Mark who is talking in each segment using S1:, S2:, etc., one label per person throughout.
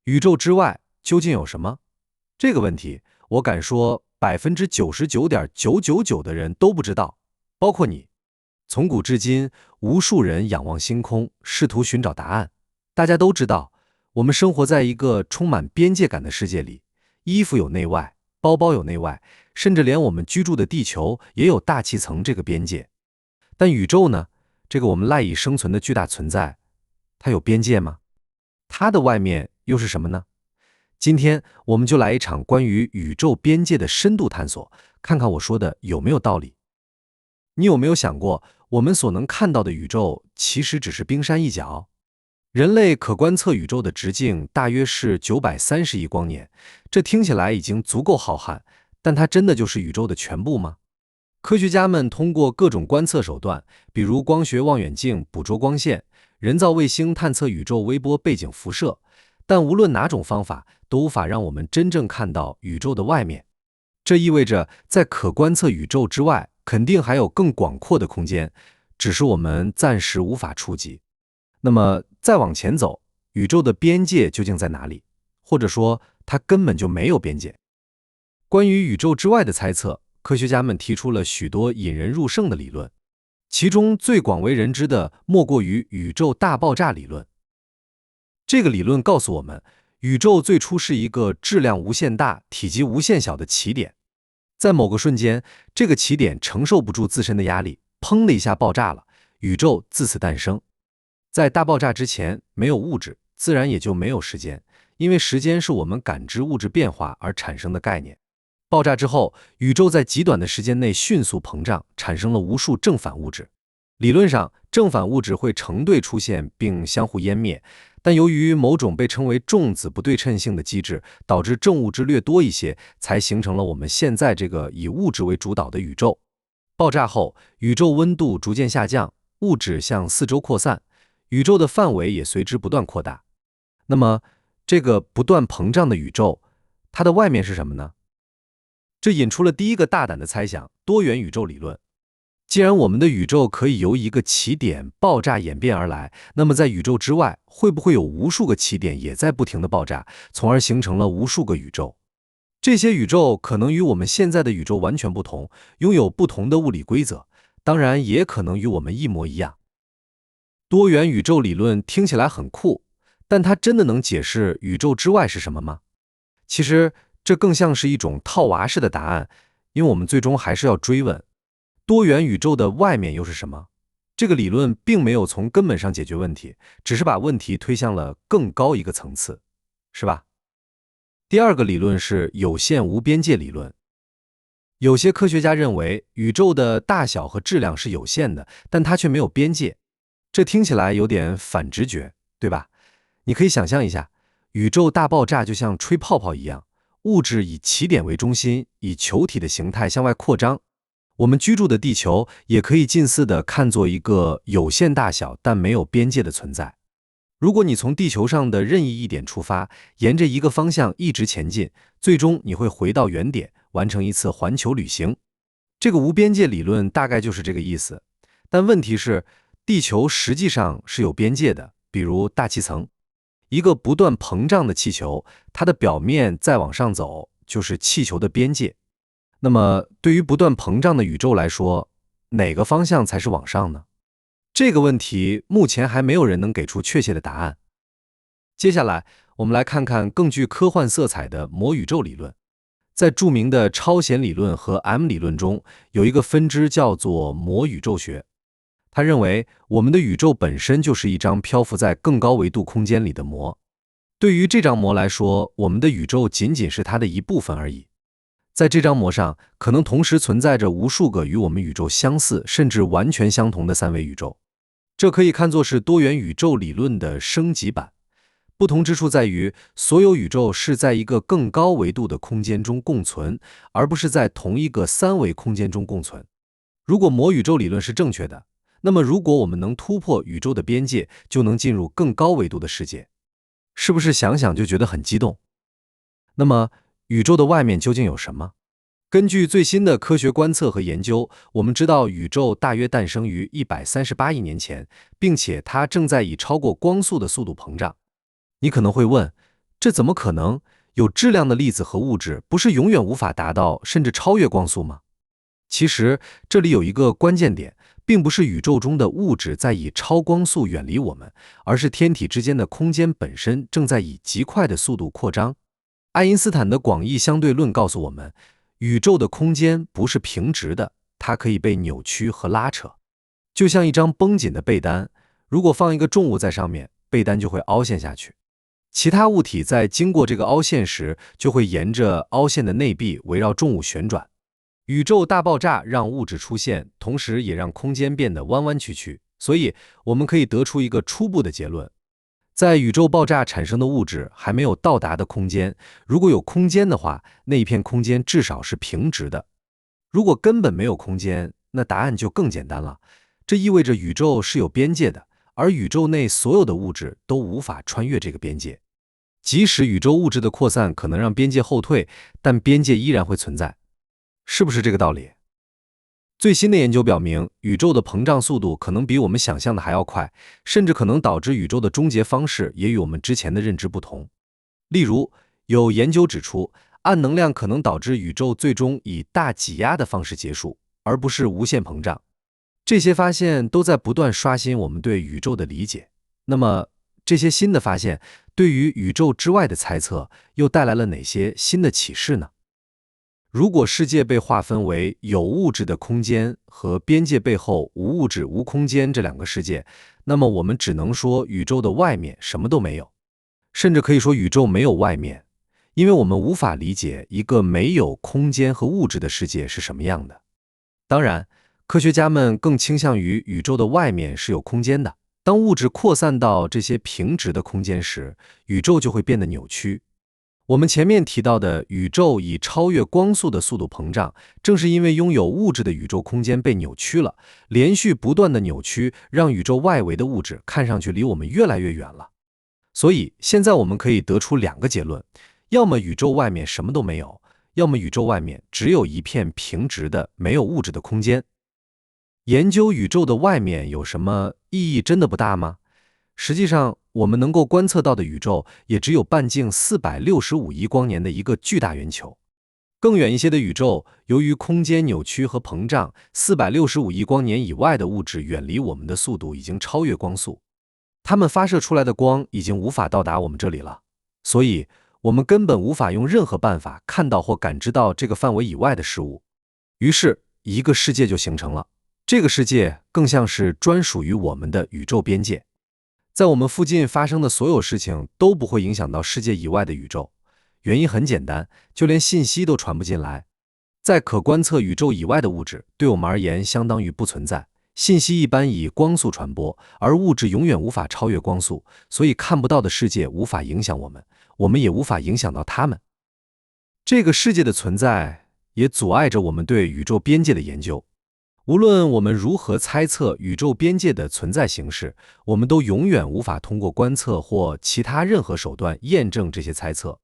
S1: 宇宙之外究竟有什麼？這個問題，我敢說99.999%的人都不知道，包括你。從古至今，無數人仰望星空，試圖尋找答案。大家都知道，我們生活在一個充滿邊界感的世界裡，衣服有內外，包包有內外，甚至連我們居住的地球也有大氣層這個邊界。但宇宙呢？這個我們賴以生存的巨大存在，它有邊界嗎？它的外面又是什麼呢？今天我們就來一場關於宇宙邊界的深度探索，看看我說的有沒有道理。你有沒有想過，我們所能看到的宇宙其實只是冰山一角？人類可觀測宇宙的直徑大約是930億光年，這聽起來已經足夠浩瀚，但它真的就是宇宙的全部嗎？科學家們通過各種觀測手段，比如光學望遠鏡捕捉光線，人造衛星探測宇宙微波背景輻射，但無論哪種方法，都無法讓我们真正看到宇宙的外面。這意味着，在可觀測宇宙之外，肯定還有更廣闊的空間，只是我們暫時無法觸及。那麼，再往前走，宇宙的邊界究竟在哪裡？或者說，它根本就沒有邊界。關於宇宙之外的猜測，科學家們提出了許多引人入勝的理論，其中最廣為人知的莫過於宇宙大爆炸理論。這個理論告訴我們，宇宙最初是一個質量無限大、體積無限小的起點，在某個瞬間，這個起點承受不住自身的壓力，砰的一下爆炸了，宇宙自此誕生。在大爆炸之前，沒有物質，自然也就沒有時間，因為時間是我們感知物質變化而產生的概念。爆炸之後，宇宙在極短的時間內迅速膨脹，產生了無數正反物質。理論上，正反物質會成對出現並相互湮滅，但由於某種被稱為重子不對稱性的機制，導致正物質略多一些，才形成了我們現在這個以物質為主導的宇宙。爆炸後，宇宙溫度逐漸下降，物質向四周擴散，宇宙的範圍也隨之不斷擴大。那麼，這個不斷膨脹的宇宙，它的外面是什麼呢？這引出了第一個大膽的猜想：多元宇宙理論。既然我們的宇宙可以由一個起點爆炸演變而來，那麼在宇宙之外，會不會有無數個起點也在不停地爆炸，從而形成了無數個宇宙？這些宇宙可能與我們現在的宇宙完全不同，擁有不同的物理規則，當然也可能與我們一模一樣。多元宇宙理論聽起來很酷，但它真的能解釋宇宙之外是什麼嗎？其實，這更像是一種套娃式的答案，因為我們最終還是要追問，多元宇宙的外面又是什麼？這個理論並沒有從根本上解決問題，只是把問題推向了更高一個層次，是吧？第二個理論是有限無邊界理論。有些科學家認為宇宙的大小和質量是有限的，但它卻沒有邊界。這聽起來有點反直覺，對吧？你可以想象一下，宇宙大爆炸就像吹泡泡一樣，物質以起點為中心，以球體的形態向外擴張。我們居住的地球也可以近似地看作一個有限大小但沒有邊界的存在。如果你從地球上的任意一點出發，沿着一個方向一直前進，最終你會回到原點，完成一次環球旅行。這個無邊界理論大概就是這個意思。但問題是，地球實際上是有邊界的，比如大氣層。一個不斷膨脹的氣球，它的表面再往上走，就是氣球的邊界。那麼，對於不斷膨脹的宇宙來說，哪個方向才是往上呢？這個問題目前還沒有人能給出確切的答案。接下來，我們來看看更具科幻色彩的魔宇宙理論。在著名的超弦理論和 M 理論中，有一個分支叫做魔宇宙學。他認為，我們的宇宙本身就是一張漂浮在更高維度空間裡的膜。對於這張膜來說，我們的宇宙僅僅是它的一部分而已。在這張膜上，可能同時存在着無數個與我們宇宙相似，甚至完全相同的三維宇宙。這可以看作是多元宇宙理論的升級版。不同之處在於，所有宇宙是在一個更高維度的空間中共存，而不是在同一個三維空間中共存。如果魔宇宙理論是正確的，那麼如果我們能突破宇宙的邊界，就能進入更高維度的世界。是不是想想就覺得很激動？那麼，宇宙的外面究竟有什麼？根據最新的科學觀測和研究，我們知道宇宙大約誕生於138億年前，並且它正在以超過光速的速度膨脹。你可能會問，這怎麼可能？有質量的粒子和物質不是永遠無法達到甚至超越光速嗎？其實這裡有一個關鍵點，並不是宇宙中的物質在以超光速遠離我們，而是天體之間的空間本身正在以極快的速度擴張。愛因斯坦的廣義相對論告訴我們，宇宙的空間不是平直的，它可以被扭曲和拉扯，就像一張繃緊的被單，如果放一个重物在上面，被单就會凹陷下去。其他物體在經過這個凹陷時，就會沿着凹陷的內壁圍繞重物旋轉。宇宙大爆炸讓物質出現，同時也讓空間變得彎彎曲曲，所以我們可以得出一個初步的結論：在宇宙爆炸產生的物質還沒有到達的空間，如果有空間的話，那一片空間至少是平直的。如果根本沒有空間，那答案就更簡單了。這意味着宇宙是有邊界的，而宇宙內所有的物質都無法穿越這個邊界。即使宇宙物質的擴散可能讓邊界後退，但邊界依然會存在。是不是這個道理？最新的研究表明，宇宙的膨脹速度可能比我們想象的還要快，甚至可能導致宇宙的終結方式也與我們之前的認知不同。例如，有研究指出，暗能量可能導致宇宙最終以大擠壓的方式結束，而不是無限膨脹。這些發現都在不斷刷新我們對宇宙的理解。那麼，這些新的發現對於宇宙之外的猜測又帶來了哪些新的啟示呢？如果世界被劃分為有物質的空間和邊界背後無物質無空間這兩個世界，那麼我們只能說宇宙的外面什麼都沒有，甚至可以說宇宙沒有外面，因為我們無法理解一個沒有空間和物質的世界是什麼樣的。當然，科學家們更傾向於宇宙的外面是有空間的。當物質擴散到這些平直的空間時，宇宙就會變得扭曲。我們前面提到的宇宙以超越光速的速度膨脹，正是因為擁有物質的宇宙空間被扭曲了，連續不斷的扭曲讓宇宙外圍的物質看上去離我們越來越遠了。所以現在我們可以得出兩個結論：要麼宇宙外面什麼都沒有，要麼宇宙外面只有一片平直的沒有物質的空間。研究宇宙的外面有什麼意義真的不大嗎？實際上，我們能夠觀測到的宇宙也只有半徑465億光年的一個巨大圓球。更遠一些的宇宙，由於空間扭曲和膨脹，465億光年以外的物質遠離我們的速度已經超越光速，它們發射出來的光已經無法到達我們這裡了，所以我們根本無法用任何辦法看到或感知到這個範圍以外的事物。於是，一個世界就形成了。這個世界更像是專屬於我們的宇宙邊界，在我們附近發生的所有事情都不會影響到世界以外的宇宙。原因很簡單，就連信息都傳不進來。在可觀測宇宙以外的物質，對我們而言相當於不存在。信息一般以光速傳播，而物質永遠無法超越光速，所以看不到的世界無法影響我們，我們也無法影響到它們。這個世界的存在也阻礙着我們對宇宙邊界的研究。無論我們如何猜測宇宙邊界的存在形式，我們都永遠無法通過觀測或其他任何手段驗證這些猜測。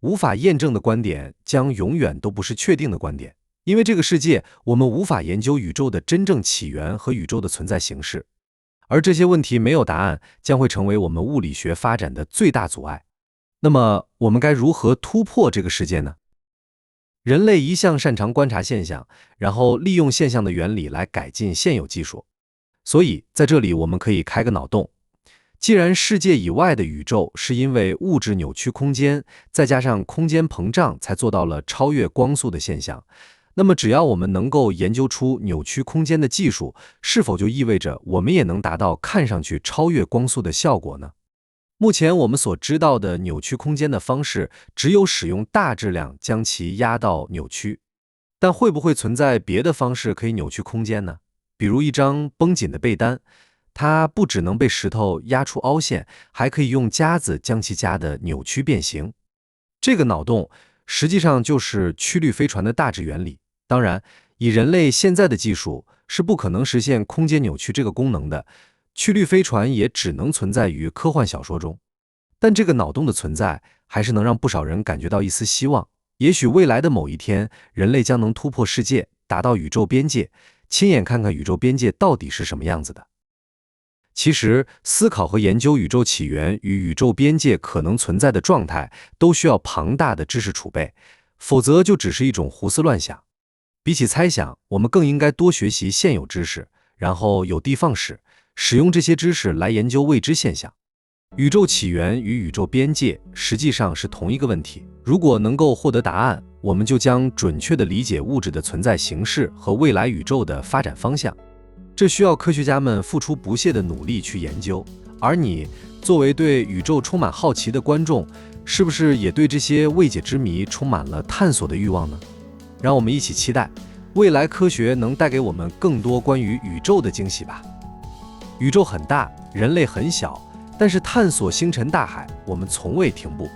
S1: 無法驗證的觀點將永遠都不是確定的觀點，因為這個世界我們無法研究宇宙的真正起源和宇宙的存在形式，而這些問題沒有答案，將會成為我們物理學發展的最大阻礙。那麼，我們該如何突破這個世界呢？人類一向擅長觀察現象，然後利用現象的原理來改進現有技術。所以，在這裡我們可以開個腦洞。既然世界以外的宇宙是因為物質扭曲空間，再加上空間膨脹才做到了超越光速的現象，那麼只要我們能夠研究出扭曲空間的技術，是否就意味着我們也能達到看上去超越光速的效果呢？目前我們所知道的扭曲空間的方式，只有使用大質量將其壓到扭曲。但會不會存在別的方式可以扭曲空間呢？比如一張繃緊的被單，它不只能被石頭壓出凹陷，還可以用夾子將其夾得扭曲變形。這個腦洞實際上就是曲率飛船的大致原理。當然，以人類現在的技術是不可能實現空間扭曲這個功能的。曲率飛船也只能存在於科幻小說中，但這個腦洞的存在還是能讓不少人感覺到一絲希望。也許未來的某一天，人類將能突破世界，達到宇宙邊界，親眼看看宇宙邊界到底是什麼樣子的。其實，思考和研究宇宙起源與宇宙邊界可能存在的狀態，都需要龐大的知識儲備，否則就只是一種胡思亂想。比起猜想，我們更應該多學習現有知識，然後有的放矢，使用這些知識來研究未知現象。宇宙起源與宇宙邊界實際上是同一個問題。如果能夠獲得答案，我們就將準確地理解物質的存在形式和未來宇宙的發展方向。這需要科學家們付出不懈的努力去研究，而你作為對宇宙充滿好奇的觀眾，是不是也對這些未解之謎充滿了探索的慾望呢？讓我們一起期待未來科學能帶給我們更多關於宇宙的驚喜吧。宇宙很大，人類很小，但是探索星辰大海，我們從未停步。